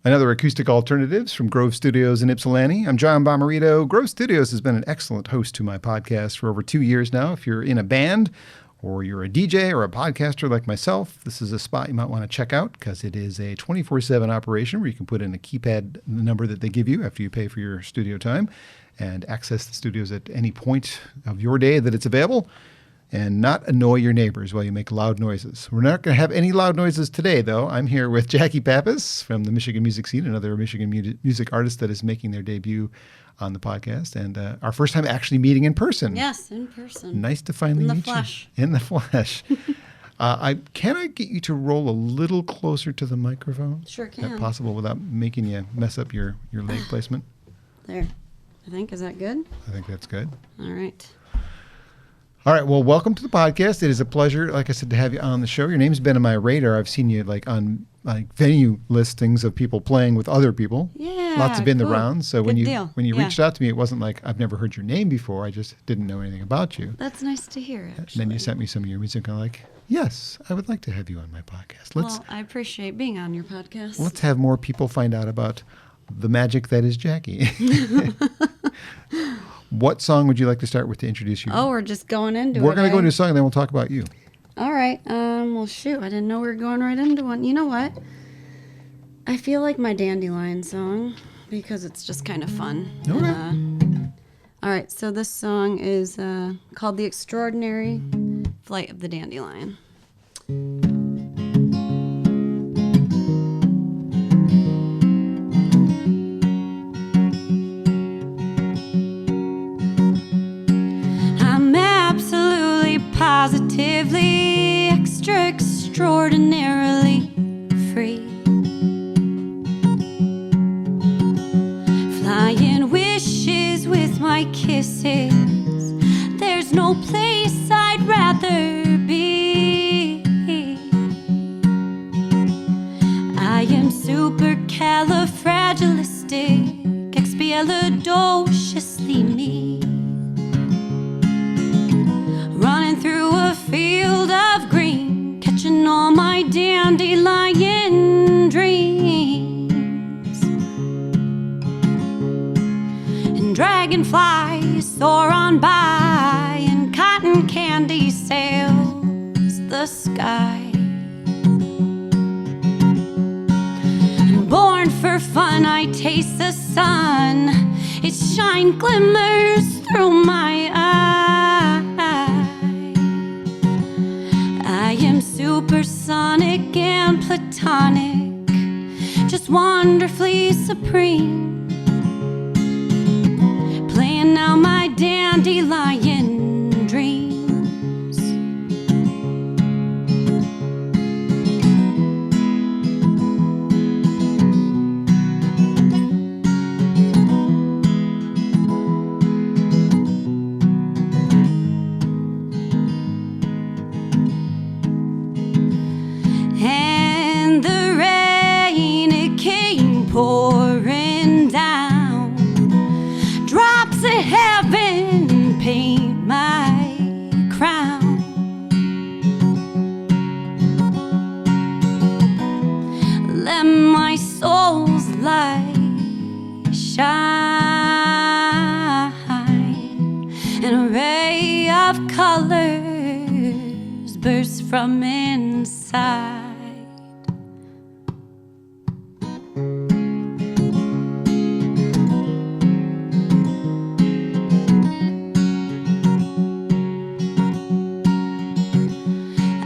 Another Acoustic Alternatives from Grove Studios in Ypsilanti. I'm John Bommarito. Grove Studios has been an excellent host to my podcast for over 2 years now. If you're in a band or you're a DJ or a podcaster like myself, this is a spot you might want to check out because it is a 24/7 operation where you can put in a keypad number that they give you after you pay for your studio time and access the studios at any point of your day that it's available. And not annoy your neighbors while you make loud noises. We're not going to have any loud noises today, though. I'm here with Jackie Pappas from the Michigan music scene, another Michigan music artist that is making their debut on the podcast, and our first time actually meeting in person. Yes, in person. Nice to finally meet you. In the flesh. Can I get you to roll a little closer to the microphone? Sure can. Is that possible without making you mess up your leg placement? There. I think, is that good? I think that's good. All right. All right. Well, welcome to the podcast. It is a pleasure, like I said, to have you on the show. Your name's been on my radar. I've seen you on venue listings of people playing with other people. Yeah. Lots have been cool. the rounds. So Good when you reached out to me, it wasn't like I've never heard your name before. I just didn't know anything about you. That's nice to hear, actually. And then you sent me some of your music. I'm like, yes, I would like to have you on my podcast. Well, I appreciate being on your podcast. Let's have more people find out about the magic that is Jackie. What song would you like to start with to introduce you? Oh, we're just going into it. We're going to go into a song and then we'll talk about you. All right. Well, shoot. I didn't know we were going right into one. You know what? I feel like my Dandelion song because it's just kind of fun. Okay. All right. So this song is called The Extraordinary Flight of the Dandelion. Positively extraordinarily free. Flying wishes with my kisses. There's no place I'd rather be. I am supercalifragilistic, expialidociously me. Running through a field of green, catching all my dandelion dreams. And dragonflies soar on by, and cotton candy sails the sky. And born for fun, I taste the sun. Its shine glimmers through my eyes. I am supersonic and platonic, just wonderfully supreme, playing out my dandelion dreams. Pouring down, drops of heaven paint my crown. Let my soul's light shine. An array of colors bursts from inside.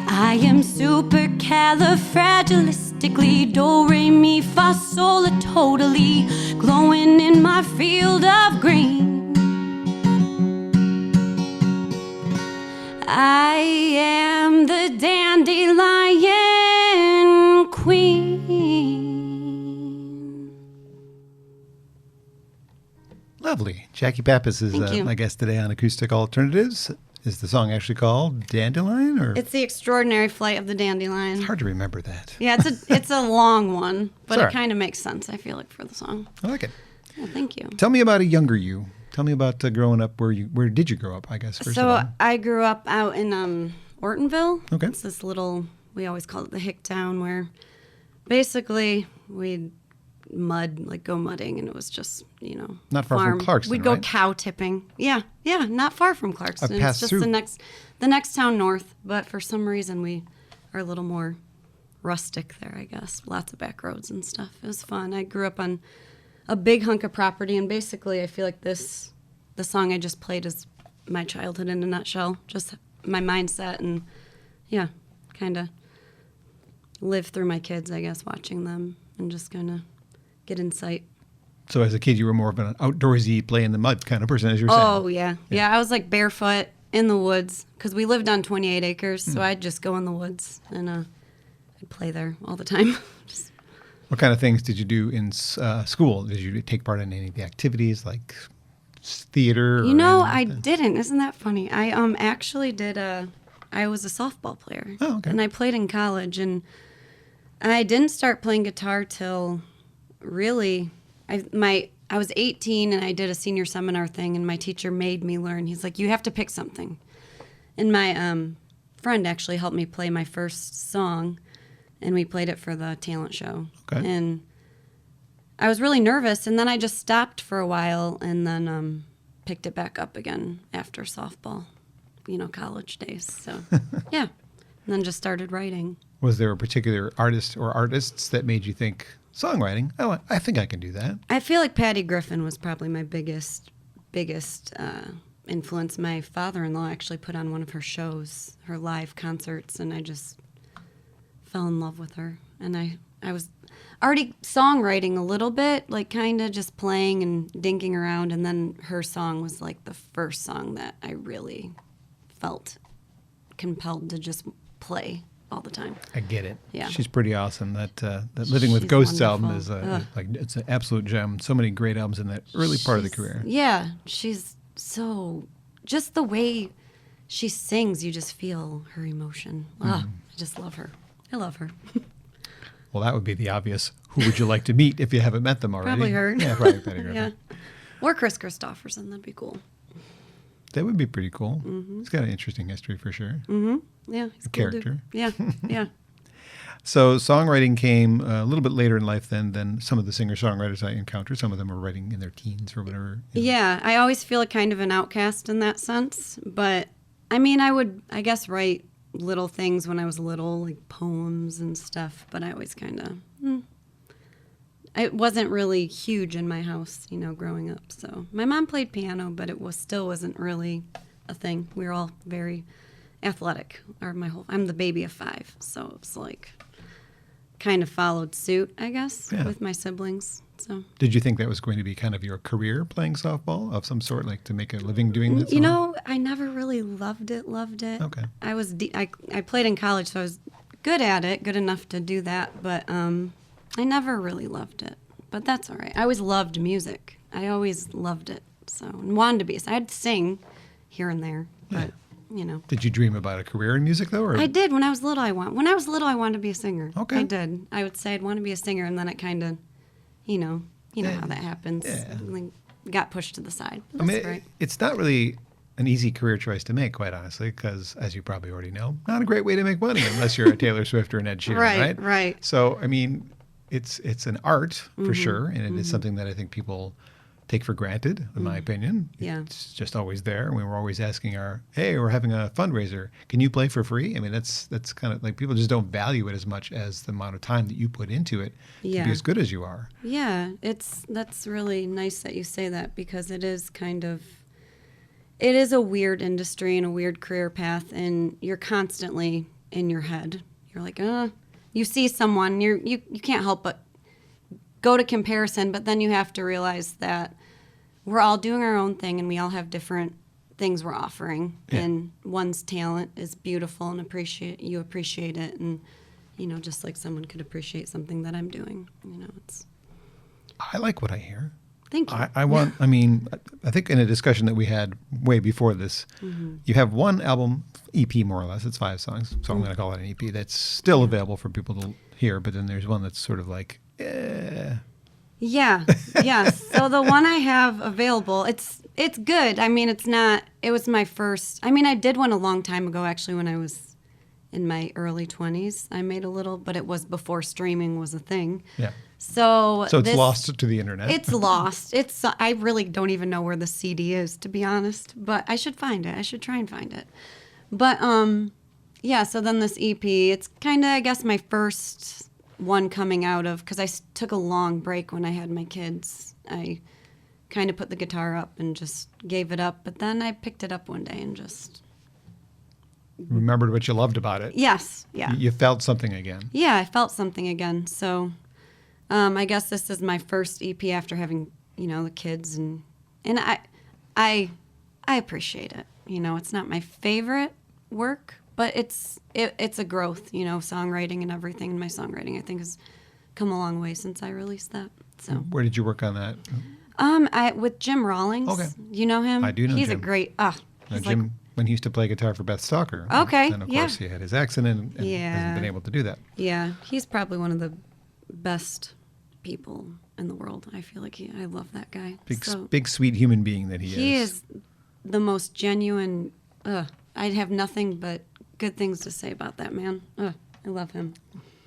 I am supercalifragilistically do-re-mi-fa-sol totally glowing in my field of green. I am the dandelion queen. Lovely. Jackie Pappas is my guest today on Acoustic Alternatives. Is the song actually called Dandelion? Or It's The Extraordinary Flight of the Dandelion. It's hard to remember that. Yeah, it's a long one, but Sorry. it kind of makes sense, I feel like, for the song. I like it. Yeah, thank you. Tell me about a younger you. Tell me about growing up. Where did you grow up, I guess, first of all? I grew up out in Ortonville. Okay. It's this little, we always call it the hick town, where basically we'd mud, like go mudding, and it was just, Not far farm. from Clarkston, We'd go right? cow tipping. Yeah, not far from Clarkston. I've passed It's just through. the next town north, but for some reason we are a little more rustic there, I guess. Lots of back roads and stuff. It was fun. I grew up on a big hunk of property, and basically I feel like the song I just played is my childhood in a nutshell. Just my mindset, and yeah, kind of live through my kids, I guess, watching them and just kind of get insight. So as a kid, you were more of an outdoorsy, play in the mud kind of person, as you were saying. Oh, yeah. I was like barefoot in the woods because we lived on 28 acres, so I'd just go in the woods and I'd play there all the time. Just, What kind of things did you do in school? Did you take part in any of the activities like theater? you know, I I didn't. Isn't that funny? I actually did I was a softball player. Oh, okay. And I played in college, and I didn't start playing guitar till really I was 18, and I did a senior seminar thing, and my teacher made me learn. He's like, you have to pick something. And my friend actually helped me play my first song, and we played it for the talent show. Okay. And I was really nervous, and then I just stopped for a while, and then picked it back up again after softball, college days. So, yeah. And then just started writing. Was there a particular artist or artists that made you think, songwriting, I think I can do that? I feel like Patty Griffin was probably my biggest influence. My father-in-law actually put on one of her shows, her live concerts, and I just fell in love with her. And I was already songwriting a little bit, like kind of just playing and dinking around, and then her song was like the first song that I really felt compelled to just play all the time. I get it. Yeah. She's pretty awesome. That Living with She's Ghosts wonderful. album is it's an absolute gem. So many great albums in that early part of the career. Yeah, she's so, just the way she sings, you just feel her emotion. I just love her. I love her. Well, that would be the obvious. Who would you like to meet if you haven't met them already? Probably her. Yeah, probably Patty Griffin. Yeah. Or Chris Christopherson, that'd be cool. That would be pretty cool. He's got an interesting history for sure. Yeah, he's a cool Character. dude. Yeah, yeah. So songwriting came a little bit later in life than some of the singer-songwriters I encountered. Some of them were writing in their teens or whatever. Yeah, I always feel like kind of an outcast in that sense. But, I mean, I would, I guess, write little things when I was little, like poems and stuff. But I always kind of, it wasn't really huge in my house, growing up. So my mom played piano, but it still wasn't really a thing. We were all very athletic. I'm the baby of 5, so it was like kind of followed suit, I guess, with my siblings. So Did you think that was going to be kind of your career, playing softball of some sort, like to make a living doing this? I never really loved it. Okay. I played in college, so I was good at it, good enough to do that, but I never really loved it. But that's all right. I always loved music. I always loved it. So, and wanted to be. So I'd sing here and there, but Did you dream about a career in music though? Or? I did when I was little. I wanted to be a singer. Okay. I did. I would say I'd want to be a singer, and then it kind of, know how that happens. Yeah. Like, got pushed to the side. I mean, That's right. it's not really an easy career choice to make, quite honestly, because as you probably already know, not a great way to make money unless you're a Taylor Swift or an Ed Sheeran, right? Right. So, I mean, it's an art for sure, and it is something that I think people take for granted, in my opinion. Yeah. It's just always there. We were always asking hey, we're having a fundraiser. Can you play for free? I mean, that's kind of like people just don't value it as much as the amount of time that you put into it to Yeah. be as good as you are. Yeah, that's really nice that you say that, because it is a weird industry and a weird career path, and you're constantly in your head. You're like, you see someone, you can't help but go to comparison, but then you have to realize that we're all doing our own thing, and we all have different things we're offering. Yeah. And one's talent is beautiful, and you appreciate it, and just like someone could appreciate something that I'm doing. It's. I like what I hear. Thank you. I think in a discussion that we had way before this, you have one album, EP more or less, it's 5 songs, so I'm going to call it an EP, that's still available for people to hear, but then there's one that's sort of like, Yeah. So the one I have available, it's good. I mean, it was my first, I did one a long time ago, actually, when I was in my early 20s. I made a little, but it was before streaming was a thing. Yeah. So it's lost to the internet. It's lost. I really don't even know where the CD is, to be honest. But I should find it. I should try and find it. But yeah. So then this EP, it's kind of, I guess, my first one coming out of, because I took a long break when I had my kids. I kind of put the guitar up and just gave it up. But then I picked it up one day and just remembered what you loved about it. Yes. Yeah. You felt something again. Yeah, I felt something again. So I guess this is my first EP after having, the kids, and I appreciate it. It's not my favorite work, but it's a growth, songwriting and everything. And my songwriting, I think, has come a long way since I released that. So where did you work on that? With Jim Rawlings. Okay. You know him? I do know He's Jim. a great, Jim, when he used to play guitar for Beth Stalker. Okay, And of course he had his accident and hasn't been able to do that. Yeah, he's probably one of the best people in the world. I feel like I love that guy. Big sweet human being that he is. He is the most genuine. I'd have nothing but good things to say about that man. I love him.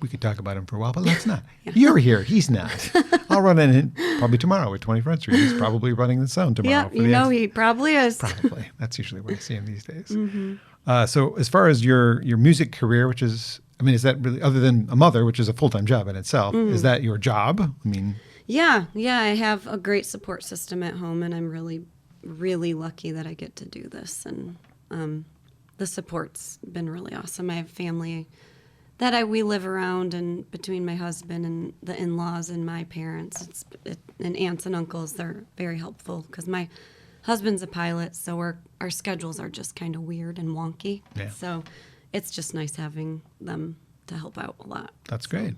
We could talk about him for a while, but let's not. Yeah. You're here. He's not. I'll run in probably tomorrow at 21st Street. He's probably running the sound tomorrow. Yeah, he probably is. Probably. That's usually where I see him these days. Mm-hmm. So as far as your music career, which is, is that really, other than a mother, which is a full-time job in itself, is that your job? Yeah, I have a great support system at home, and I'm really, really lucky that I get to do this. And the support's been really awesome. I have family that we live around, and between my husband and the in-laws and my parents, and aunts and uncles, they're very helpful, because my husband's a pilot, so our schedules are just kind of weird and wonky. Yeah. So it's just nice having them to help out a lot. That's great.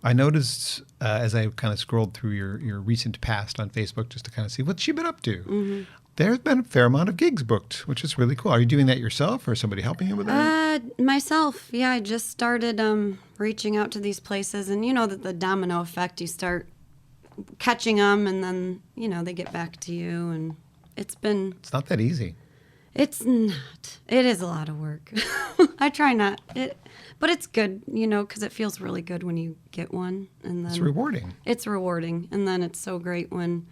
I noticed as I kind of scrolled through your recent past on Facebook just to kind of see what you've been up to. There's been a fair amount of gigs booked, which is really cool. Are you doing that yourself, or somebody helping you with that? Myself. Yeah, I just started reaching out to these places, and the domino effect. You start catching them, and then they get back to you, and it's not that easy. It's not. It is a lot of work. I try not. But it's good, because it feels really good when you get one, and then it's rewarding. It's rewarding, and then it's so great when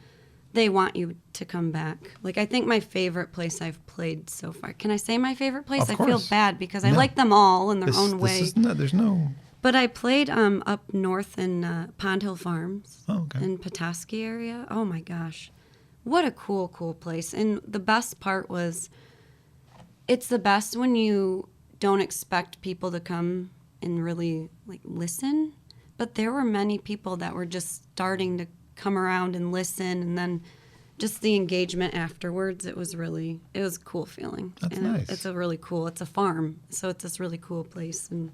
they want you to come back. Like, I think my favorite place I've played so far. Can I say my favorite place? Of I course. feel bad because I like them all in their own way. There's no. But I played up north in Pond Hill Farms in Petoskey area. Oh my gosh, what a cool place! And the best part was, it's the best when you don't expect people to come and really listen. But there were many people that were just starting to come around and listen, and then just the engagement afterwards, it was a cool feeling. That's and nice. It's a farm, so it's this really cool place, and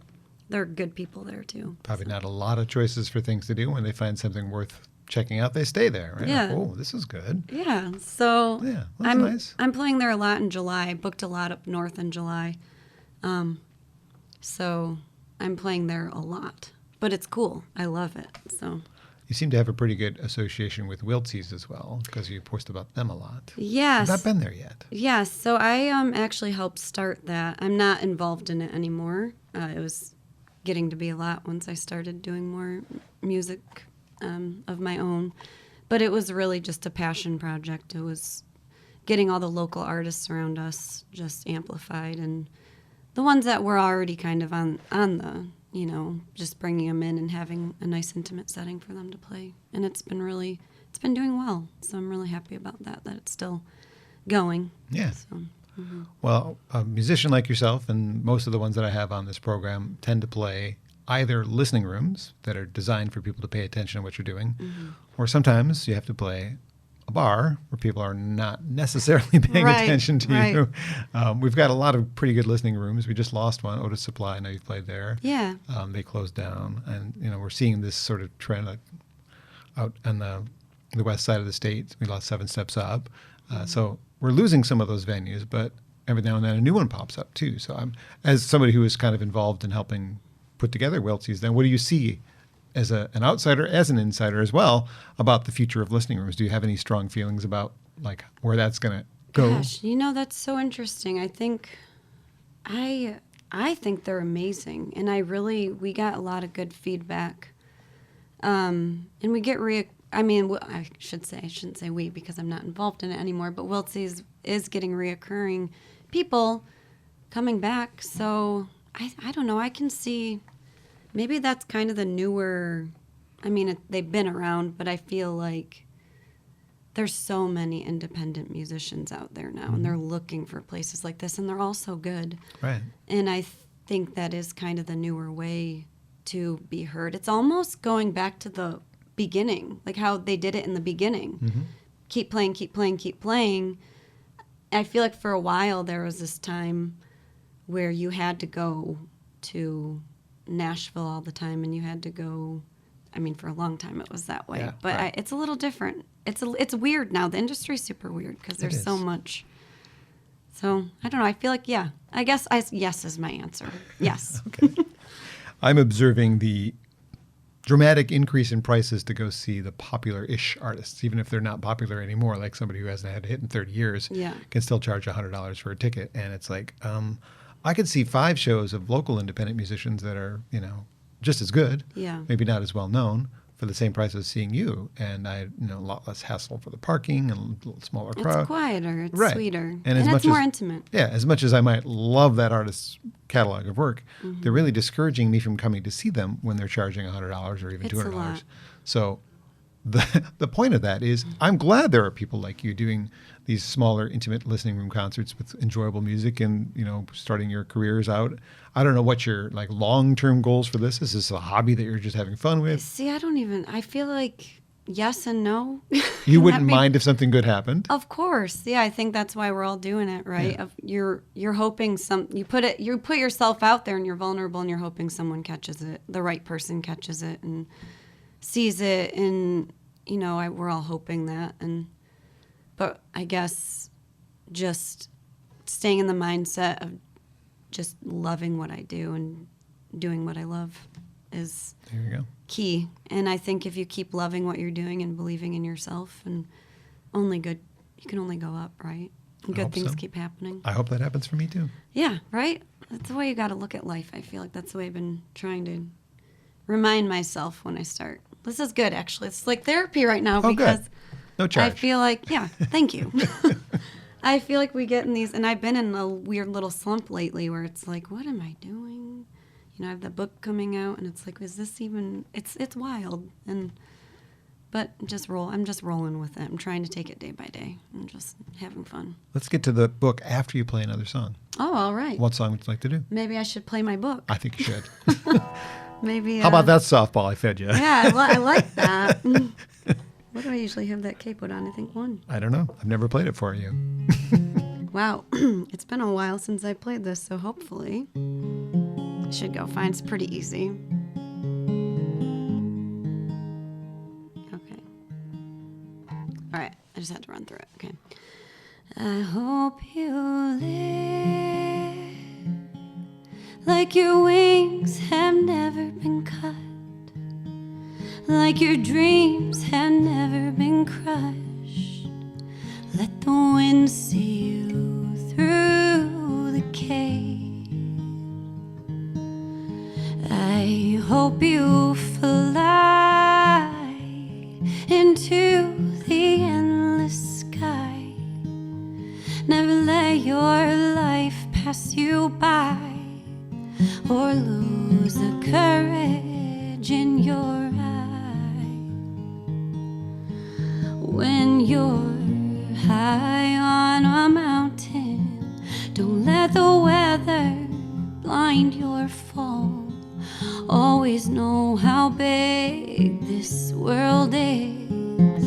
there are good people there too. Probably not a lot of choices for things to do. When they find something worth checking out, they stay there, right? Yeah. Oh, this is good. Yeah, so that's nice. I'm playing there a lot in July. I booked a lot up north in July. So I'm playing there a lot, but it's cool. I love it, so. You seem to have a pretty good association with Wiltzies as well, because you post about them a lot. Yes. I've not been there yet. Yes. So I actually helped start that. I'm not involved in it anymore. It was getting to be a lot once I started doing more music of my own. But it was really just a passion project. It was getting all the local artists around us just amplified, and the ones that were already kind of on the, just bringing them in and having a nice intimate setting for them to play. And it's been doing well. So I'm really happy about that it's still going. Yeah. So, Well, a musician like yourself and most of the ones that I have on this program tend to play either listening rooms that are designed for people to pay attention to what you're doing, or sometimes you have to play a bar where people are not necessarily paying attention to you. We've got a lot of pretty good listening rooms. We just lost one, Otis Supply. I know you've played there. Yeah. They closed down, and we're seeing this sort of trend out on the west side of the state. We lost 7 Steps Up, so we're losing some of those venues, but every now and then a new one pops up too. So I'm, as somebody who is kind of involved in helping put together Wiltzies, then what do you see as an outsider, as an insider as well, about the future of listening rooms? Do you have any strong feelings about where that's going to go? Gosh, that's so interesting. I think they're amazing, and we got a lot of good feedback And we get I shouldn't say we because I'm not involved in it anymore, but Wiltsey's is getting reoccurring people coming back. So I don't know. I can see maybe that's kind of the newer, they've been around, but I feel like there's so many independent musicians out there now, and they're looking for places like this, and they're all so good. Right. And I think that is kind of the newer way to be heard. It's almost going back to the beginning, like how they did it in the beginning. Mm-hmm. Keep playing, keep playing, keep playing. I feel like for a while there was this time where you had to go to Nashville all the time, and you had to go, for a long time it was that way. Yeah, but right. it's a little different. It's weird now. The industry's super weird because there's so much. So, I don't know. I feel like, yeah. I guess yes is my answer. Yes. Okay. I'm observing the dramatic increase in prices to go see the popular-ish artists, even if they're not popular anymore, like somebody who hasn't had a hit in 30 years can still charge $100 for a ticket. And it's like, I could see 5 shows of local independent musicians that are, just as good, maybe not as well known, for the same price as seeing you. And a lot less hassle for the parking and a little smaller crowd. It's quieter, it's sweeter, and it's more intimate. Yeah, as much as I might love that artist's catalog of work, they're really discouraging me from coming to see them when they're charging $100 or even $200. A lot. So the point of that is I'm glad there are people like you doing these smaller, intimate listening room concerts with enjoyable music and, starting your careers out. I don't know what your long-term goals for this is. Is this a hobby that you're just having fun with? See, I feel like yes and no. You wouldn't mind if something good happened? Of course. Yeah, I think that's why we're all doing it, right? Yeah. You're hoping you put yourself out there and you're vulnerable and you're hoping someone catches it, the right person catches it and sees it, and we're all hoping that. But I guess just staying in the mindset of just loving what I do and doing what I love is there you go. Key. And I think if you keep loving what you're doing and believing in yourself, and you can only go up, right? And good things keep happening. I hope that happens for me too. Yeah, right? That's the way you got to look at life. I feel like that's the way I've been trying to remind myself when I start. This is good, actually. It's like therapy right now because good. No charge. I feel like, thank you. I feel like we get in these, and I've been in a weird little slump lately where it's like, what am I doing? I have the book coming out, and it's like, is this even, it's wild. But I'm just rolling with it. I'm trying to take it day by day. I'm just having fun. Let's get to the book after you play another song. Oh, all right. What song would you like to do? Maybe I should play my book. I think you should. Maybe. How about that softball I fed you? Yeah, I like that. What do I usually have that cape put on? I think 1. I don't know. I've never played it for you. Wow. It's been a while since I played this, so hopefully I should go fine. It's pretty easy. Okay. All right. I just had to run through it. Okay. I hope you live like your wings have never been cut, like your dreams have never been crushed. Let the wind see you through the cave. I hope you fly into the endless sky. Never let your life pass you by, or lose the courage in your eye. When you're high on a mountain, don't let the weather blind your fall. Always know how big this world is.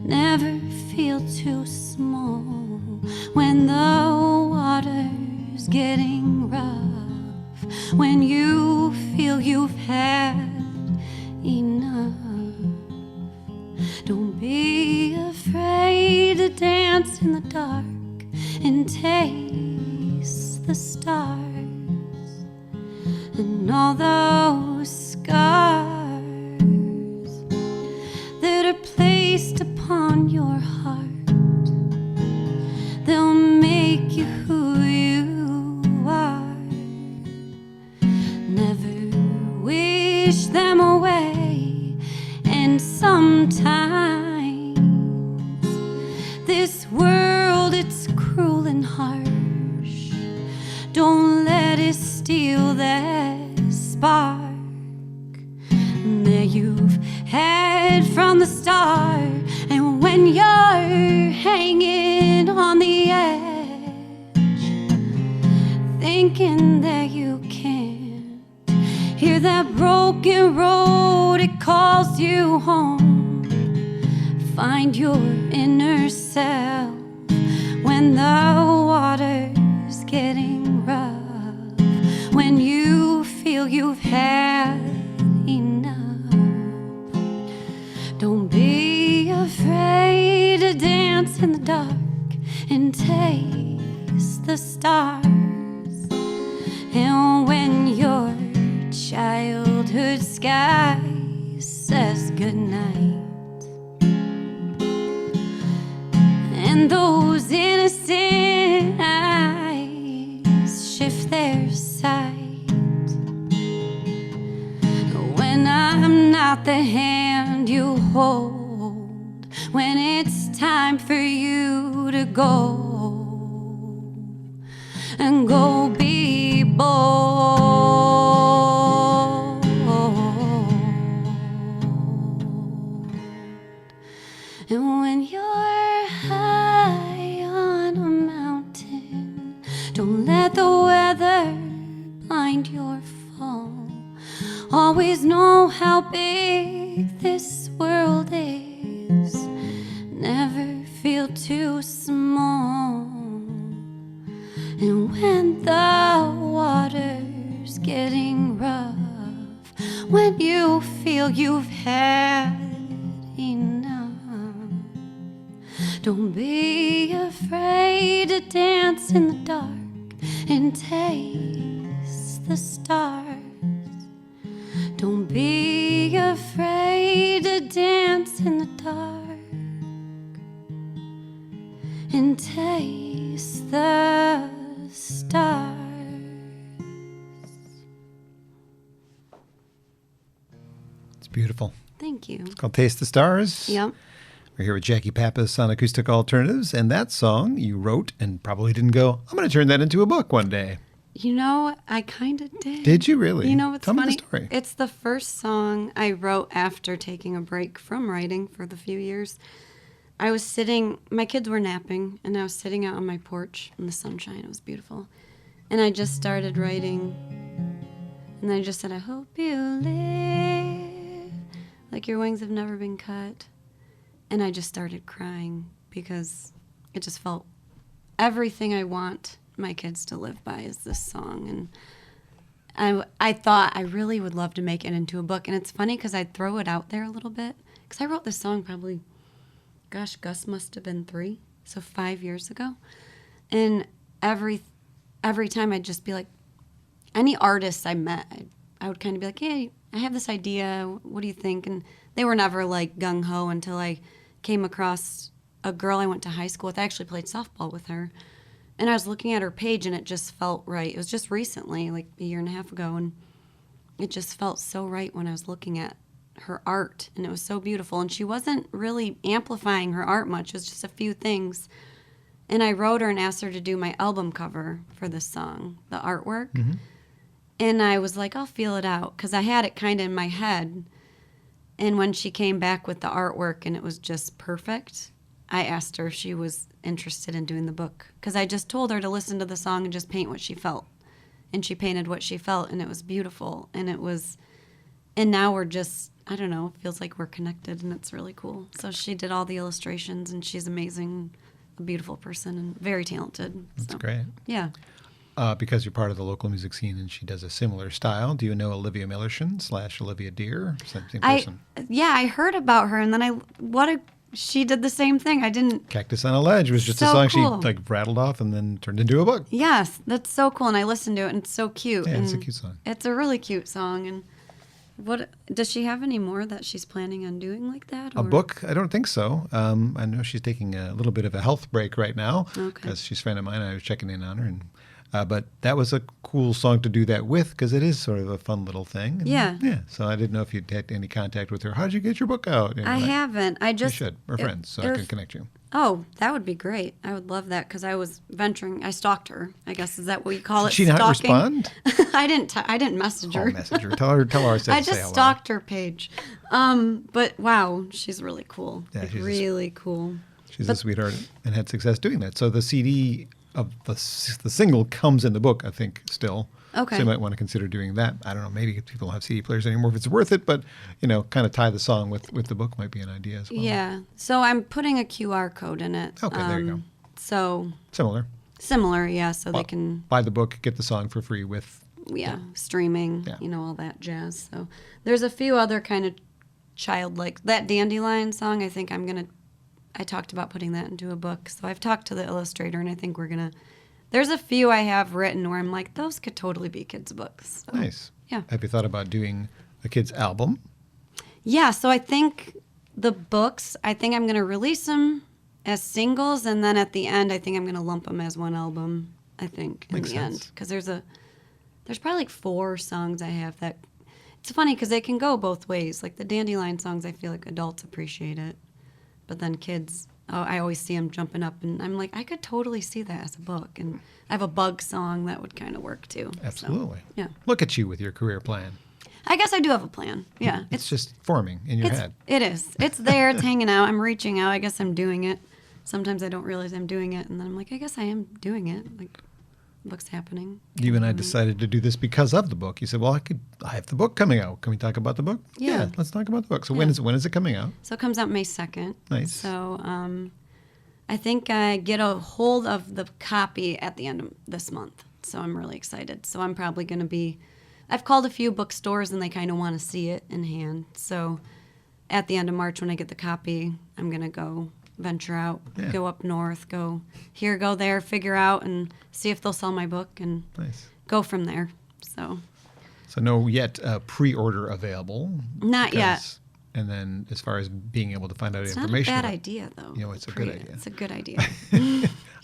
Never feel too small when the water's getting rough. When you feel you've had enough, don't be afraid to dance in the dark and taste the stars and all those scars that are placed upon your heart. They'll make you who you are. Never wish them away. from the start. And when you're hanging on the edge, thinking that you can't hear that broken road, it calls you home. Find your inner self when the water's getting rough, when you feel you've had enough. Don't be afraid to dance in the dark and taste the stars. And when your childhood sky says goodnight, and those innocent eyes shift their sight, when I'm not the hand you hold, when it's time for you to go, and go be bold. And when you're high on a mountain, don't let the weather blind your fall. Always know how big this world is. Never feel too small. And when the water's getting rough, when you feel you've had enough, don't be afraid to dance in the dark and taste the stars. Don't be afraid to dance in the dark and taste the stars. It's beautiful. Thank you. It's called Taste the Stars. Yep. We're here with Jackie Pappas on Acoustic Alternatives, and that song you wrote and probably didn't go, I'm going to turn that into a book one day. You know, I kind of did. Did you really? You know what's Tell funny? me the story. It's the first song I wrote after taking a break from writing for the few years. I was sitting, my kids were napping, and I was sitting out on my porch in the sunshine. It was beautiful. And I just started writing, and I just said, I hope you live like your wings have never been cut. And I just started crying because it just felt everything I want my kids to live by is this song. And I thought I really would love to make it into a book. And it's funny because I'd throw it out there a little bit, because I wrote this song probably, gosh, Gus must have been 3, so 5 years ago. And every time I'd just be like, any artists I met, I would kind of be like, hey, I have this idea, what do you think? And they were never like gung-ho until I came across a girl I went to high school with. I actually played softball with her. And I was looking at her page, and it just felt right. It was just recently, like a year and a half ago, and it just felt so right when I was looking at her art, and it was so beautiful. And she wasn't really amplifying her art much. It was just a few things. And I wrote her and asked her to do my album cover for this song, the artwork. Mm-hmm. And I was like, I'll feel it out, because I had it kind of in my head. And when she came back with the artwork and it was just perfect, I asked her if she was interested in doing the book, because I just told her to listen to the song and just paint what she felt. And she painted what she felt, and it was beautiful. And now we're just, I don't know, it feels like we're connected, and it's really cool. So she did all the illustrations, and she's amazing, a beautiful person, and very talented. That's great. Yeah. Because you're part of the local music scene and she does a similar style. Do you know Olivia Millerson / Olivia Deer? Same person. I heard about her, and then she did the same thing. I didn't. Cactus on a Ledge was just a song cool. She rattled off and then turned into a book. Yes, that's so cool, and I listened to it, and it's so cute. Yeah, and it's a cute song. It's a really cute song, and what does she have any more that she's planning on doing like that? A book? I don't think so. I know she's taking a little bit of a health break right now because she's a friend of mine. I was checking in on her, and But that was a cool song to do that with because it is sort of a fun little thing. And Yeah. So I didn't know if you'd had any contact with her. How did you get your book out? I haven't. I You just should. We're friends, so I can connect you. Oh, that would be great. I would love that because I was venturing. I stalked her. I guess is that what you call it? Did she not stalking? respond? I didn't message her. Oh, message her. Tell her I said I say just hello. stalked her page. But wow, she's really cool. Yeah, Like, she's really cool. She's a sweetheart and had success doing that. So the CD of the single comes in the book, I think, still. Okay. So you might want to consider doing that. I don't know. Maybe people don't have CD players anymore if it's worth it, but, kind of tie the song with the book might be an idea as well. Yeah. So I'm putting a QR code in it. Okay, there you go. So Similar, yeah. So they can buy the book, get the song for free with. streaming, Yeah. all that jazz. So there's a few other kind of childlike, that Dandelion song, I talked about putting that into a book. So I've talked to the illustrator and I think there's a few I have written where I'm like, those could totally be kids' books. So, Nice. Yeah. Have you thought about doing a kid's album? Yeah, so I think the books, I'm going to release them as singles, and then at the end, I think I'm going to lump them as one album, in Makes the sense. end. Because there's probably like 4 songs I have that, it's funny because they can go both ways. Like the Dandelion songs, I feel like adults appreciate it. But then kids, I always see them jumping up, and I'm like, I could totally see that as a book. And I have a bug song that would kind of work too. Absolutely. So, yeah. Look at you with your career plan. I guess I do have a plan. Yeah. It's just forming in your head. It is. It's there. It's hanging out. I'm reaching out. I guess I'm doing it. Sometimes I don't realize I'm doing it, and then I'm like, I guess I am doing it. Like, book's happening. You and I decided to do this because of the book. You said, "Well, I have the book coming out. Can we talk about the book?" Yeah. Let's talk about the book. So when is it coming out? So it comes out May 2nd. Nice. So I think I get a hold of the copy at the end of this month. So I'm really excited. So I'm probably going to be. I've called a few bookstores and they kind of want to see it in hand. So at the end of March when I get the copy, I'm going to go venture out, go up north, go here, go there, figure out and see if they'll sell my book and go from there. So no yet pre-order available. Not yet. And then as far as being able to find out it's information. Not a bad idea, though. It's a good idea. It's a good idea.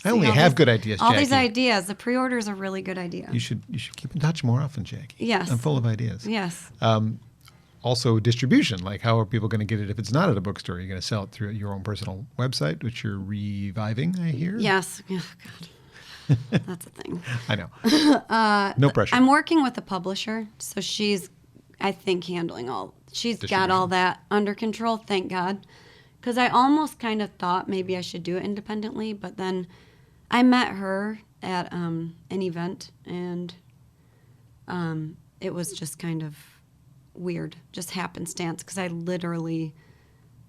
I only have good ideas, Jackie. All these ideas. The pre-order is a really good idea. You should keep in touch more often, Jackie. Yes. I'm full of ideas. Yes. Also, distribution. Like, how are people going to get it if it's not at a bookstore? You're going to sell it through your own personal website, which you're reviving, I hear? Yes. Oh, God. That's a thing. I know. No pressure. I'm working with a publisher, so she's, I think, handling all. She's got all that under control, thank God. Because I almost kind of thought maybe I should do it independently, but then I met her at an event, and it was just kind of weird, just happenstance, because I literally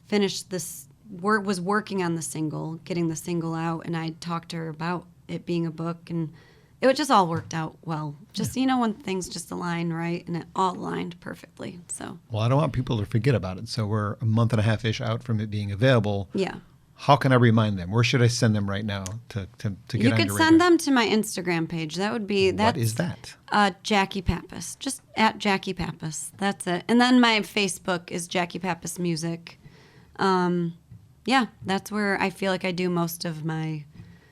finished this, was working on the single, getting the single out, and I talked to her about it being a book, and it just all worked out well. Just, when things just align right, and it all aligned perfectly. So. Well, I don't want people to forget about it. So we're a month and a half-ish out from it being available. Yeah. How can I remind them? Where should I send them right now to get on your radar? You could send them to my Instagram page. That would be... What is that? Jackie Pappas. Just at Jackie Pappas. That's it. And then my Facebook is Jackie Pappas Music. Yeah, that's where I feel like I do most of my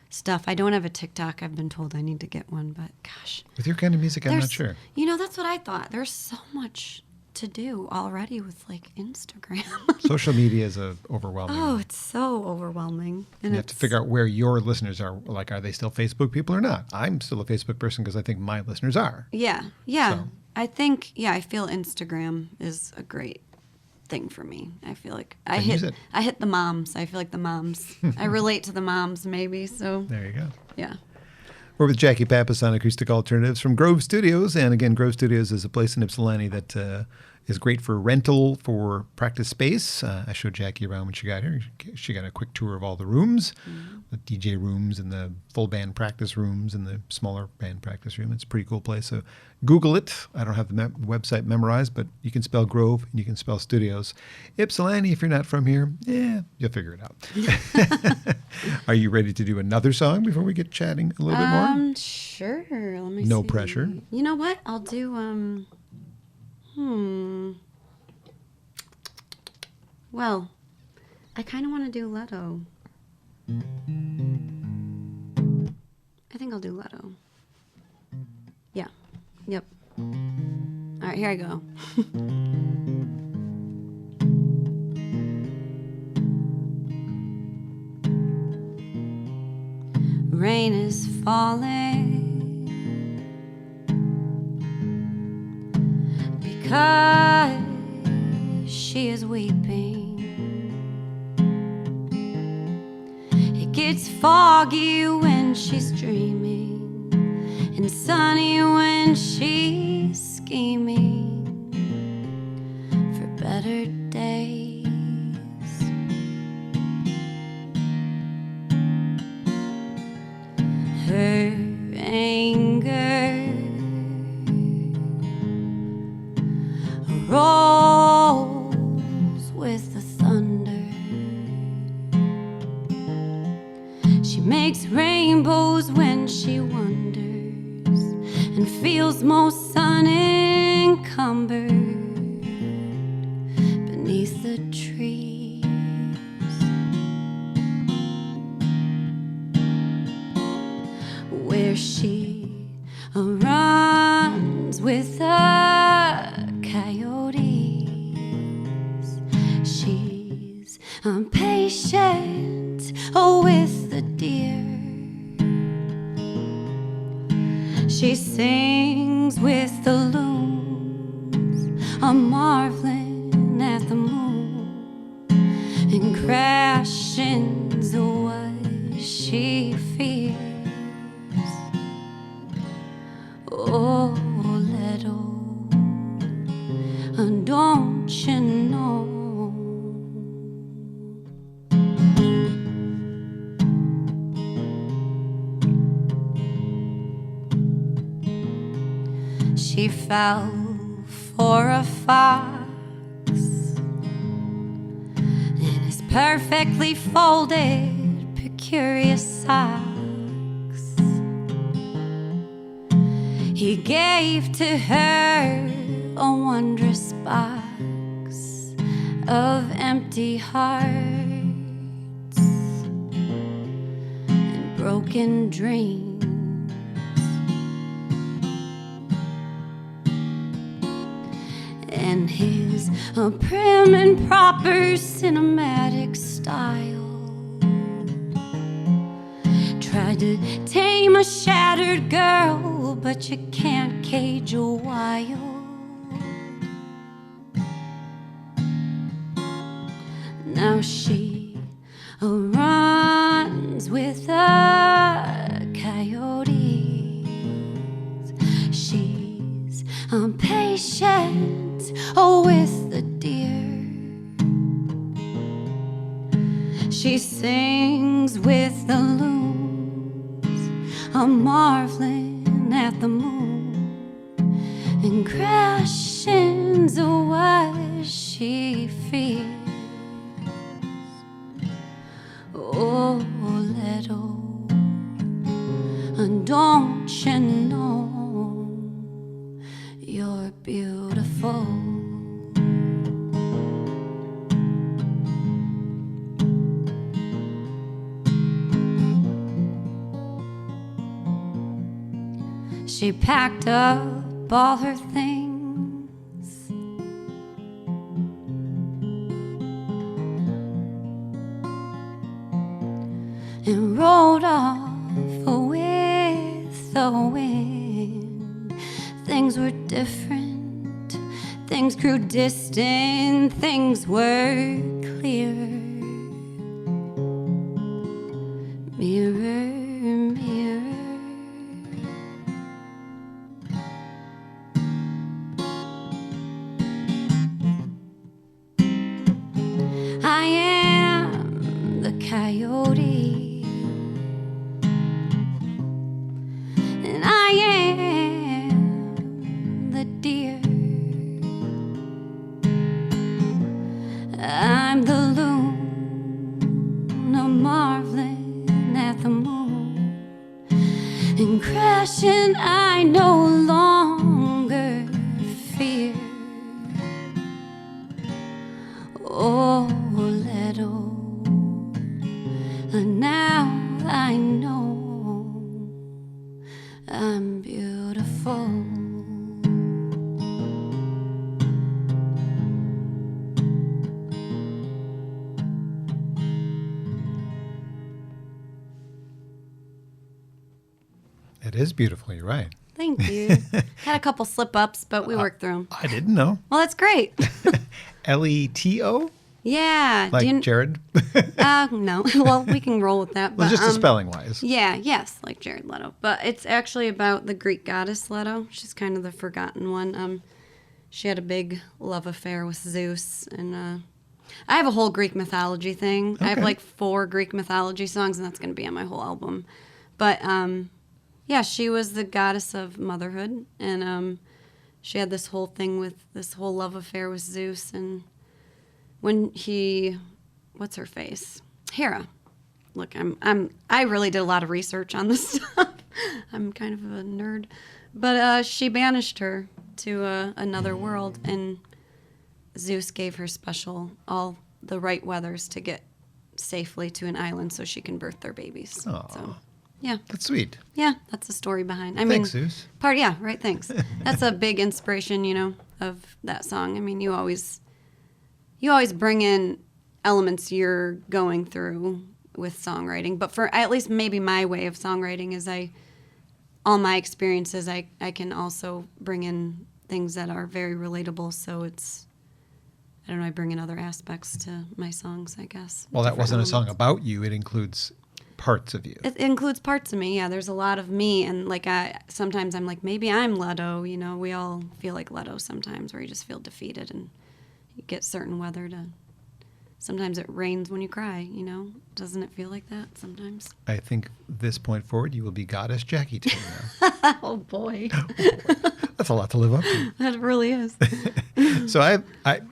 stuff. I don't have a TikTok. I've been told I need to get one, but gosh. With your kind of music, I'm not sure. That's what I thought. There's so much to do already with like Instagram. Social media is overwhelming. Oh, it's so overwhelming. And you have to figure out where your listeners are. Like, are they still Facebook people or not? I'm still a Facebook person because I think my listeners are. Yeah. So. I think, I feel Instagram is a great thing for me. I feel like I hit the moms. I feel like the moms. I relate to the moms maybe. So there you go. Yeah. We're with Jackie Pappas on Acoustic Alternatives from Grove Studios. And again, Grove Studios is a place in Ypsilanti that is great for rental, for practice space. I showed Jackie around when she got here. She got a quick tour of all the rooms, the DJ rooms and the full band practice rooms and the smaller band practice room. It's a pretty cool place. So Google it. I don't have the website memorized, but you can spell Grove and you can spell Studios. Ypsilanti, if you're not from here, you'll figure it out. Are you ready to do another song before we get chatting a little bit more? Sure. Let me see. No pressure. You know what? I'll do, Well, I kind of want to do Leto. I think I'll do Leto. Yep. All right, here I go. Rain is falling because she is weeping. It gets foggy when she's dreaming and sunny when she's scheming for better days. Her anger rolls with the thunder. She makes rainbows when she wonders and feels most unencumbered beneath the trees. Where she runs with the coyotes, she's impatient with the deer. She sings with the loons, marveling at the moon, and crashing's what she fears. Oh, Leto, don't you know? She fell for a fox in his perfectly folded, precarious socks. He gave to her a wondrous box of empty hearts and broken dreams. And his prim and proper cinematic style tried to tame a shattered girl, but you can't cage a wild. Now she runs with the coyotes. She's impatient with the deer. She sings with the loons, marveling at the moon, and crashing's what she fears. Oh, Leto, don't you know you're beautiful? She packed up all her things and rode off with the wind. Things were different, things grew distant, things were clearer. Mirror, mirror, I am the coyote, and I am the deer. I'm the loon, marveling at the moon, and crashing I no longer fear. Oh, Leto, now I know I'm beautiful. is beautiful. You're right. Thank you. Had a couple slip-ups, but we worked through them. I didn't know. Well, that's great. Leto? Yeah. Like Jared? No. Well, we can roll with that. Well, But, just the spelling-wise. Yeah, yes, like Jared Leto. But it's actually about the Greek goddess Leto. She's kind of the forgotten one. She had a big love affair with Zeus. And I have a whole Greek mythology thing. Okay. I have like 4 Greek mythology songs, and that's going to be on my whole album. But yeah, she was the goddess of motherhood. And she had this whole thing with this whole love affair with Zeus. And when what's her face? Hera. Look, I really did a lot of research on this stuff. I'm kind of a nerd. But she banished her to another world, and Zeus gave her all the right weathers to get safely to an island so she can birth their babies. Aww. So, yeah. That's sweet. Yeah, that's the story behind. Thanks, Zeus. Yeah, right, thanks. That's a big inspiration, of that song. I mean, you always bring in elements you're going through with songwriting. But for at least maybe my way of songwriting is all my experiences, I can also bring in things that are very relatable. So I bring in other aspects to my songs, I guess. Well, that Different wasn't a song elements. about you. It includes parts of you. It includes parts of me, yeah. There's a lot of me, and sometimes I'm like, maybe I'm Leto. We all feel like Leto sometimes, where you just feel defeated, and you get certain weather to. Sometimes it rains when you cry. Doesn't it feel like that sometimes? I think this point forward, you will be Goddess Jackie to me now. Oh boy, That's a lot to live up to. that really is. So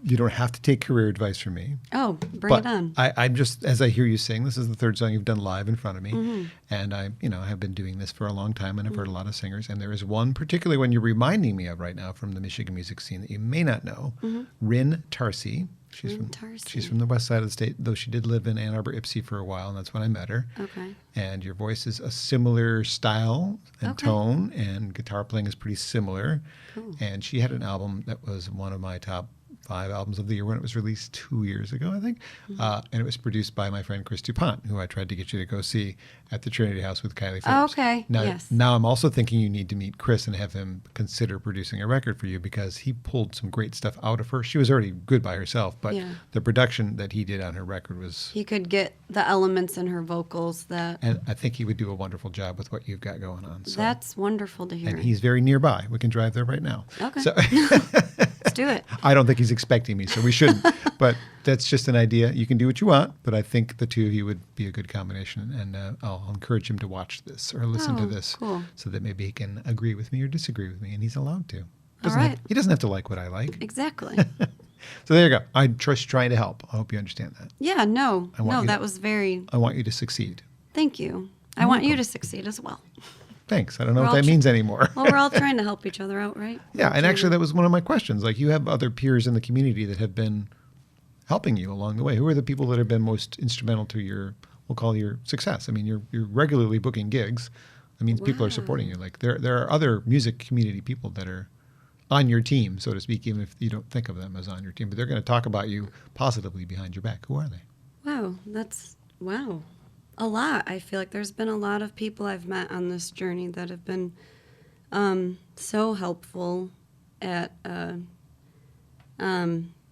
you don't have to take career advice from me. Oh, bring it on. I'm just, as I hear you sing, this is the 3rd song you've done live in front of me. Mm-hmm. And I have been doing this for a long time, and I've heard a lot of singers. And there is one, particularly one you're reminding me of right now from the Michigan music scene that you may not know, Rin Tarsi. She's from the west side of the state, though she did live in Ann Arbor, Ipsy for a while, and that's when I met her. Okay. And your voice is a similar style and Okay. tone, and guitar playing is pretty similar. Cool. And she had an album that was one of my top 5 albums of the year when it was released 2 years ago, I think. And it was produced by my friend Chris DuPont, who I tried to get you to go see at the Trinity House with Kylie Phillips. Oh, okay. Now, Yes. now I'm also thinking you need to meet Chris and have him consider producing a record for you, because he pulled some great stuff out of her. She was already good by herself, but Yeah. the production that he did on her record was... He could get the elements in her vocals that. And I think he would do a wonderful job with what you've got going on. So. That's wonderful to hear. And he's very nearby. We can drive there right now. Okay. So Let's do it. I don't think he's expecting me, so we shouldn't. But that's just an idea. You can do what you want, but I think the two of you would be a good combination. And I'll encourage him to watch this or listen to Oh, this, cool. so that maybe he can agree with me or disagree with me, and he's allowed to. Right. He doesn't have to like what I like. Exactly. So there you go. I'm just trying to help. I hope you understand that. Yeah, no, you that to- was very. I want you to succeed. Thank you. I want you to succeed as well. Thanks. I don't know We're what all that means anymore. Well, we're all trying to help each other out, right? Yeah, and actually that was one of my questions. Like, you have other peers in the community that have been helping you along the way. Who are the people that have been most instrumental to your, we'll call your success? I mean, you're regularly booking gigs. That means people are supporting you. Like, there are other music community people that are on your team, so to speak, even if you don't think of them as on your team. But they're going to talk about you positively behind your back. Who are they? Wow. A lot. I feel like there's been a lot of people I've met on this journey that have been so helpful at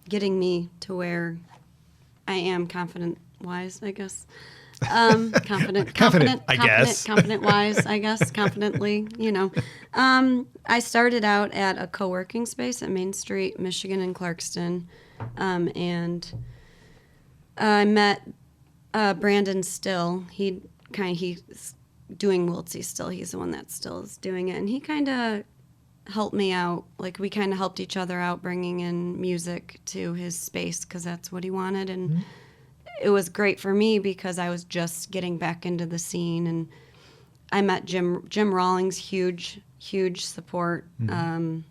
getting me to where I am confident-wise, I guess. Confident, I guess. Confident-wise, I guess, confidently, I started out at a co-working space at Main Street, Michigan and Clarkston, and I met Brandon Still. He's doing Wiltsey still. He's the one that still is doing it, and he kind of helped me out. Like, we kind of helped each other out, bringing in music to his space because that's what he wanted, and it was great for me because I was just getting back into the scene, and I met Jim Rawlings, huge support, and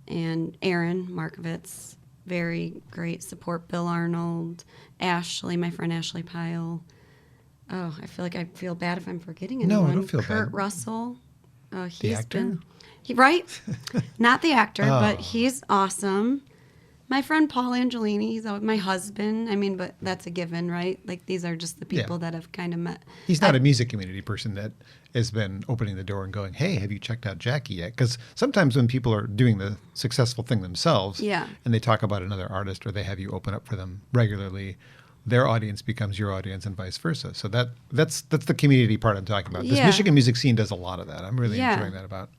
Aaron Markovitz, very great support. Bill Arnold, Ashley, my friend Ashley Pyle. Oh, I feel bad if I'm forgetting anyone. No, I don't feel Kurt bad. Russell. The actor? Right? Not the actor, but he's awesome. My friend Paul Angelini, he's my husband. I mean, but that's a given, right? Like, these are just the people that I've kind of met. He's not a music community person that has been opening the door and going, hey, have you checked out Jackie yet? Because sometimes when people are doing the successful thing themselves and they talk about another artist or they have you open up for them regularly, their audience becomes your audience and vice versa. So that's the community part I'm talking about. This Michigan music scene does a lot of that. I'm really enjoying that about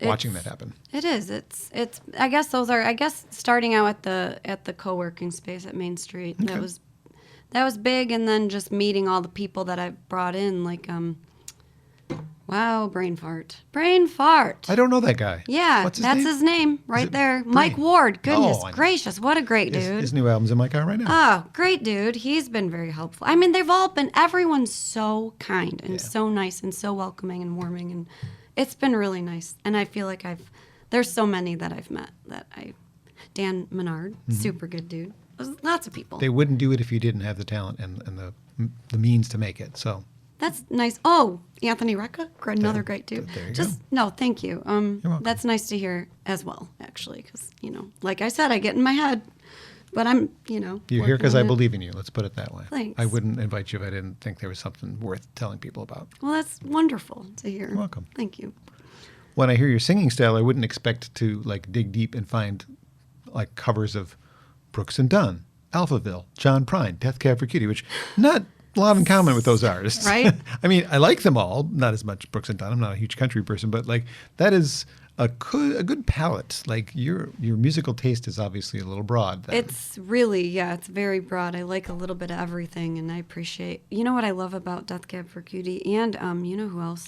watching that happen. It is. It's. I guess those are. I guess starting out at the co-working space at Main Street. Okay. That was big, and then just meeting all the people that I've brought in, like wow, brain fart. I don't know that guy. Yeah, that's his name right there. Mike Ward. Goodness gracious, what a great dude. His new album's in my car right now. Oh, great dude. He's been very helpful. I mean, everyone's so kind and so nice and so welcoming and warming, and it's been really nice. And I feel like there's so many that I've met Dan Menard, super good dude. There's lots of people. They wouldn't do it if you didn't have the talent and the means to make it, so. That's nice. Oh, Anthony Recca, another great dude. There you go. No, thank you. You're welcome. That's nice to hear as well, actually, because, like I said, I get in my head, but I'm, You're here because I believe in you. Let's put it that way. Thanks. I wouldn't invite you if I didn't think there was something worth telling people about. Well, that's wonderful to hear. You're welcome. Thank you. When I hear your singing style, I wouldn't expect to dig deep and find covers of Brooks and Dunn, Alphaville, John Prine, Death Cab for Cutie, which not a lot in common with those artists. Right? I mean, I like them all, not as much Brooks and Dunn. I'm not a huge country person, but that is a good palette. Your musical taste is obviously a little broad. Then. It's really, it's very broad. I like a little bit of everything, and I appreciate. You know what I love about Death Cab for Cutie, and you know who else?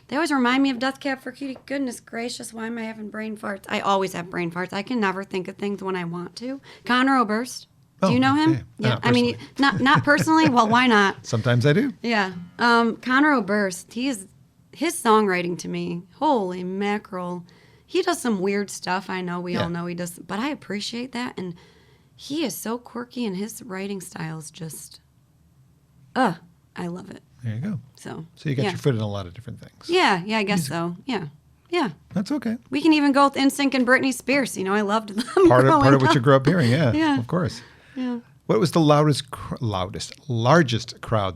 They always remind me of Death Cab for Cutie. Goodness gracious, why am I having brain farts? I always have brain farts. I can never think of things when I want to. Conor Oberst. Do you know him? Yeah. I mean, not personally. Well, why not? Sometimes I do. Yeah. Conor Oberst, his songwriting to me, holy mackerel. He does some weird stuff. I know we all know he does, but I appreciate that. And he is so quirky, and his writing style is just, I love it. There you go. So you got your foot in a lot of different things. Yeah, I guess so. Yeah. That's okay. We can even go with NSYNC and Britney Spears. I loved them. Part of what you grew up hearing. Yeah. Of course. Yeah. What was the largest crowd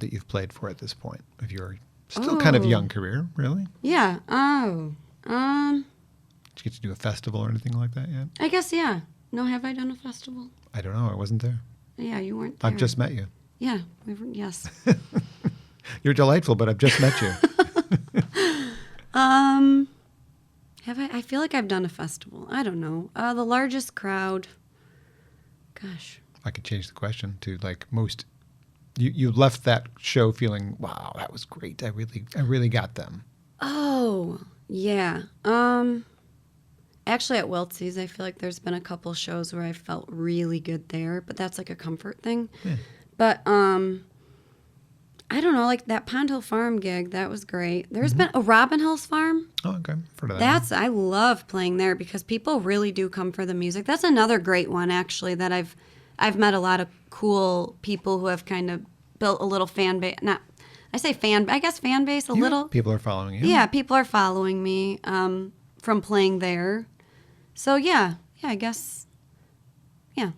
that you've played for at this point of your still kind of young career, really? Yeah. Did you get to do a festival or anything like that yet? I guess, yeah. No, have I done a festival? I don't know. I wasn't there. Yeah, you weren't there. I've just met you. Yeah. Yes. You're delightful, but I've just met you. Have I? I feel like I've done a festival. I don't know. The largest crowd. Gosh. I could change the question to most. You left that show feeling, wow, that was great. I really got them. Oh yeah. Actually, at Weltsy's, I feel like there's been a couple shows where I felt really good there, but that's like a comfort thing. Yeah. But I don't know, like that Pond Hill Farm gig, that was great. There's been a Robin Hills Farm. Oh, okay. Heard of that. I love playing there because people really do come for the music. That's another great one, actually, that I've met a lot of cool people who have kind of built a little fan base. I guess fan base a little. People are following you. Yeah, people are following me from playing there. So I guess, yeah.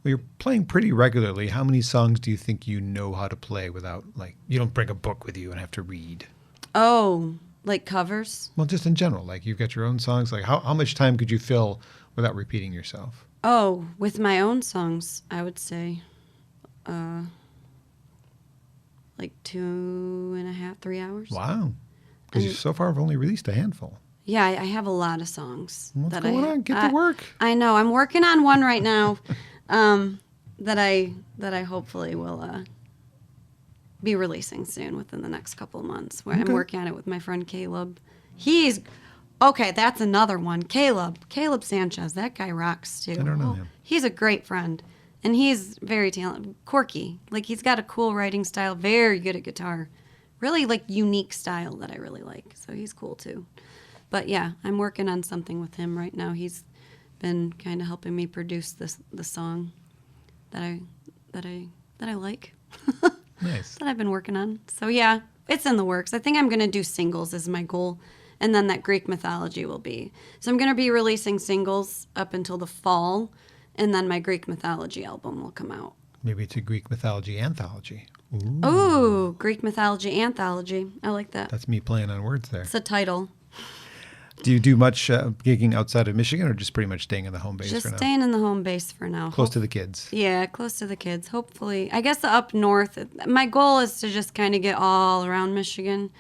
Well, you're playing pretty regularly. How many songs do you think you know how to play without, you don't bring a book with you and have to read? Oh, like covers? Well, just in general. You've got your own songs. How much time could you fill without repeating yourself? Oh, with my own songs, I would say 2.5, 3 hours. Wow. Because you so far have only released a handful. Yeah, I have a lot of songs. What's going on? Get to work. I know. I'm working on one right now. That I hopefully will be releasing soon within the next couple of months. Where I'm working on it with my friend Caleb. That's another one. Caleb Sanchez. That guy rocks too. I don't know him. He's a great friend, and he's very talented, quirky. He's got a cool writing style. Very good at guitar. Really unique style that I really like. So he's cool too. But yeah, I'm working on something with him right now. He's been kind of helping me produce the song that I like. Nice. That I've been working on. So yeah, it's in the works. I think I'm going to do singles as my goal, and then that Greek mythology will be. So I'm going to be releasing singles up until the fall, And then my Greek mythology album will come out. Maybe it's a Greek mythology anthology. Ooh, Greek mythology anthology. I like that. That's me playing on words there. It's a title. Do you do much gigging outside of Michigan, or just pretty much staying in the home base for now? Just staying in the home base for now. Close to the kids. Yeah, close to the kids. Hopefully. I guess up north. My goal is to just kind of get all around Michigan.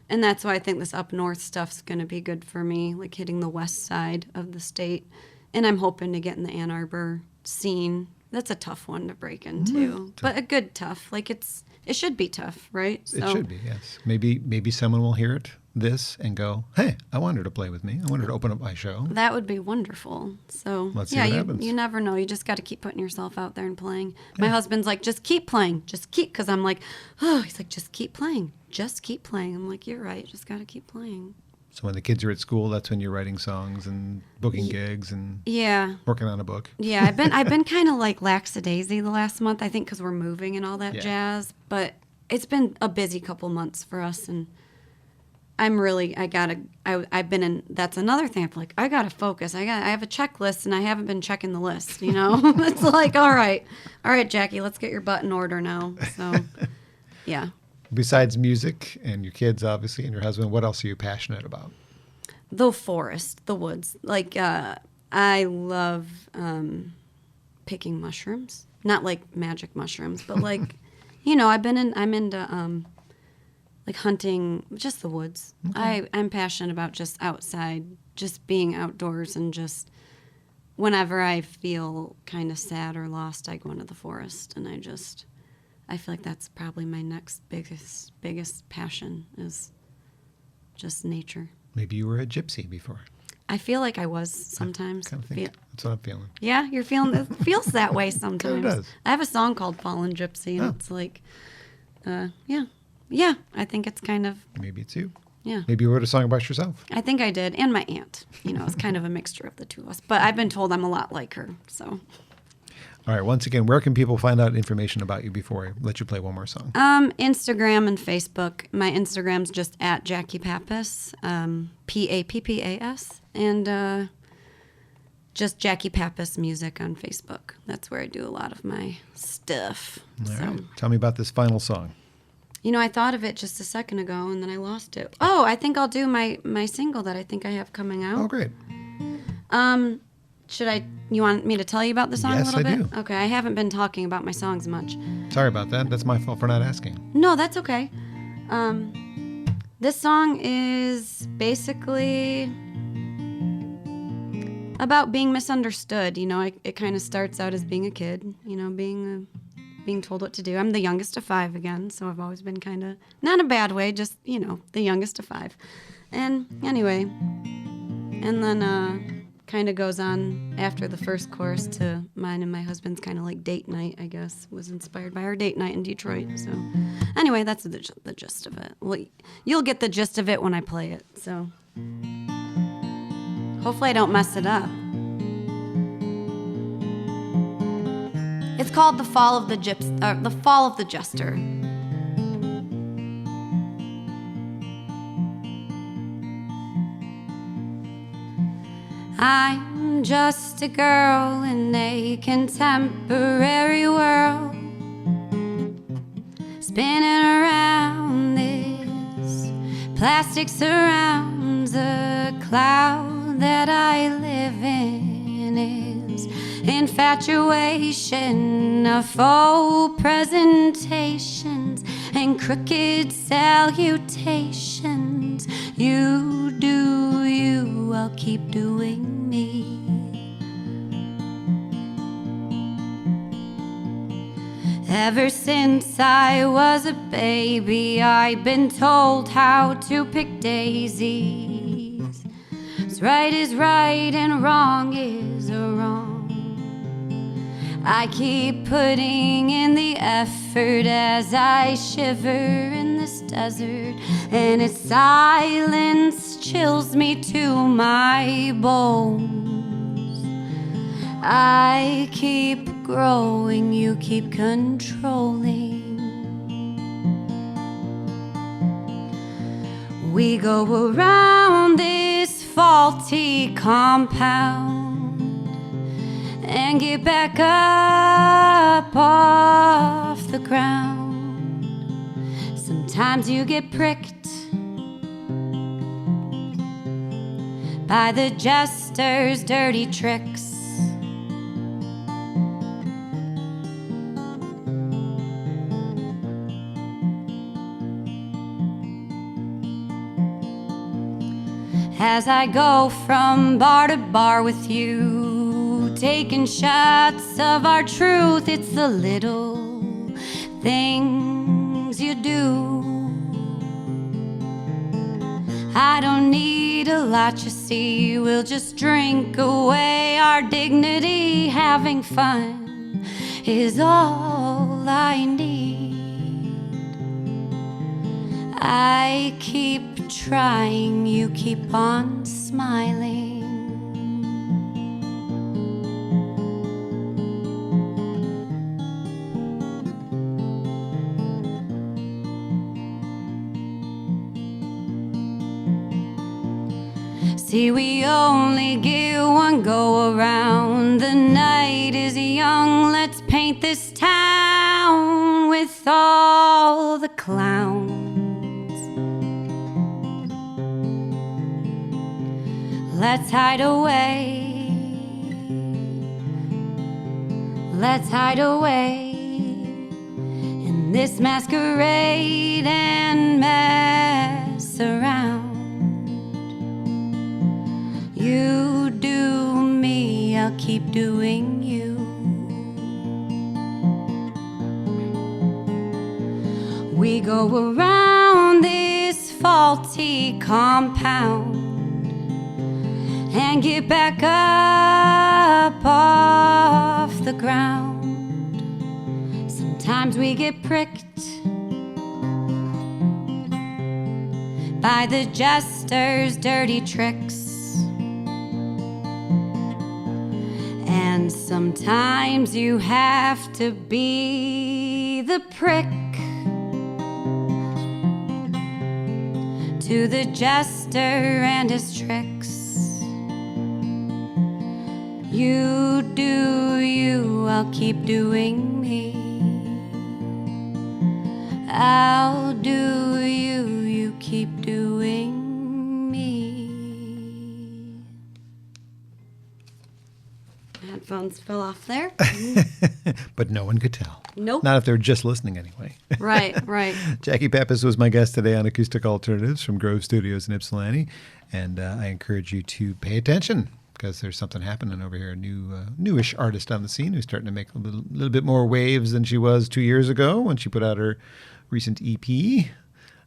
And that's why I think this up north stuff's going to be good for me, like hitting the west side of the state. And I'm hoping to get in the Ann Arbor scene. That's a tough one to break into, but a good tough. Like it should be tough, right? So, it should be, yes. Maybe someone will hear this and go, "Hey, I want her to play with me. I want her to open up my show." That would be wonderful. So let's see what happens. You never know. You just got to keep putting yourself out there and playing. My husband's like, "Just keep playing, just keep." Because I'm like, "Oh," he's like, "Just keep playing, just keep playing." I'm like, "You're right. Just got to keep playing." So when the kids are at school, that's when you're writing songs and booking gigs and working on a book. Yeah, I've been kind of like lackadaisy the last month, I think, because we're moving and all that jazz. But it's been a busy couple months for us, and I've been in. That's another thing. I'm like, I gotta focus. I have a checklist, and I haven't been checking the list. You know, it's like, all right, Jackie, let's get your butt in order now. So, yeah. Besides music and your kids, obviously, and your husband, what else are you passionate about? The forest, the woods. Like, I love picking mushrooms. Not like magic mushrooms, but like, I'm into like hunting, just the woods. Okay. I'm passionate about just outside, just being outdoors, and just whenever I feel kind of sad or lost, I go into the forest, and I feel like that's probably my next biggest passion is just nature. Maybe you were a gypsy before. I feel like I was sometimes. I kind of think that's what I'm feeling. Yeah, you're feeling it feels that way sometimes. It does. I have a song called Fallen Gypsy, and it's like, yeah, I think it's kind of. Maybe it's you. Yeah. Maybe you wrote a song about yourself. I think I did, and my aunt. It's kind of a mixture of the two of us. But I've been told I'm a lot like her, so. All right. Once again, where can people find out information about you before I let you play one more song? Instagram and Facebook. My Instagram's just at Jackie Pappas, Pappas, and just Jackie Pappas Music on Facebook. That's where I do a lot of my stuff. All right. Tell me about this final song. I thought of it just a second ago, and then I lost it. Oh, I think I'll do my single that I think I have coming out. Oh, great. You want me to tell you about the song a little bit? Yes, I do. Okay, I haven't been talking about my songs much. Sorry about that. That's my fault for not asking. No, that's okay. This song is basically about being misunderstood. It kind of starts out as being a kid, being told what to do. I'm the youngest of 5 again, so I've always been kind of, not in a bad way, just, the youngest of 5. And anyway, and then kind of goes on after the first chorus to mine and my husband's kind of like date night, I guess. Was inspired by our date night in Detroit. So anyway, that's the gist of it. Well, you'll get the gist of it when I play it. So hopefully I don't mess it up. It's called The Fall of the Jester. I'm just a girl in a contemporary world, spinning around this plastic surrounds a cloud that I live in is infatuation of faux presentations and crooked salutations. You do you, I'll keep doing me. Ever since I was a baby, I've been told how to pick daisies. 'Cause right is right and wrong is wrong. I keep putting in the effort as I shiver in this desert, and its silence chills me to my bones. I keep growing, you keep controlling. We go around this faulty compound, and get back up off the ground. Sometimes you get pricked by the jester's dirty tricks. As I go from bar to bar with you, taking shots of our truth, it's the little things you do. I don't need a lot, you see, we'll just drink away our dignity. Having fun is all I need. I keep trying, you keep on smiling. See, we only get one go around. The night is young, let's paint this town with all the clowns. Let's hide away, let's hide away in this masquerade and mess around. You do me, I'll keep doing you. We go around this faulty compound and get back up off the ground. Sometimes we get pricked by the jester's dirty tricks. And sometimes you have to be the prick to the jester and his tricks. You do you, I'll keep doing me. I'll do you, you keep doing me. Headphones fell off there. But no one could tell. Nope. Not if they were just listening anyway. Right, right. Jackie Pappas was my guest today on Acoustic Alternatives from Grove Studios in Ypsilanti. And I encourage you to pay attention, because there's something happening over here. A newish artist on the scene who's starting to make a little bit more waves than she was 2 years ago when she put out her recent EP.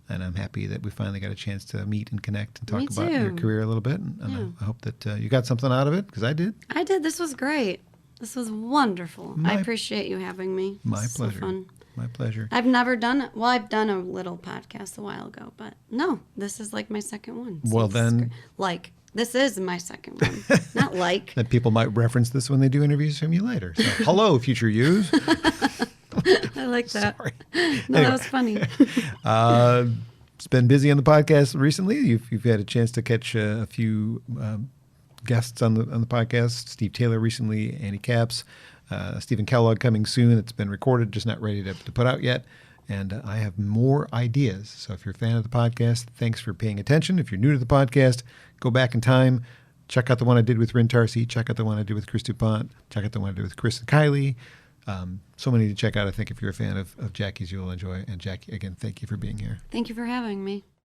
And I'm happy that we finally got a chance to meet and connect and talk about your career a little bit. And I hope that you got something out of it, because I did. I did. This was great. This was wonderful. I appreciate you having me. My pleasure. So fun. My pleasure. I've never done it. Well, I've done a little podcast a while ago, but no, this is like my second one. So Well, then... This is my second one. Not like. That people might reference this when they do interviews from you later. So, hello, future yous. I like that. Sorry. No, Anyway. that was funny. It's been busy on the podcast recently. You've had a chance to catch a few guests on the podcast. Steve Taylor recently, Annie Capps, Stephen Kellogg coming soon. It's been recorded, just not ready to put out yet. And I have more ideas. So if you're a fan of the podcast, thanks for paying attention. If you're new to the podcast, go back in time. Check out the one I did with Rin Tarsi. Check out the one I did with Chris DuPont. Check out the one I did with Chris and Kylie. So many to check out. I think if you're a fan of Jackie's, you'll enjoy. And Jackie, again, thank you for being here. Thank you for having me.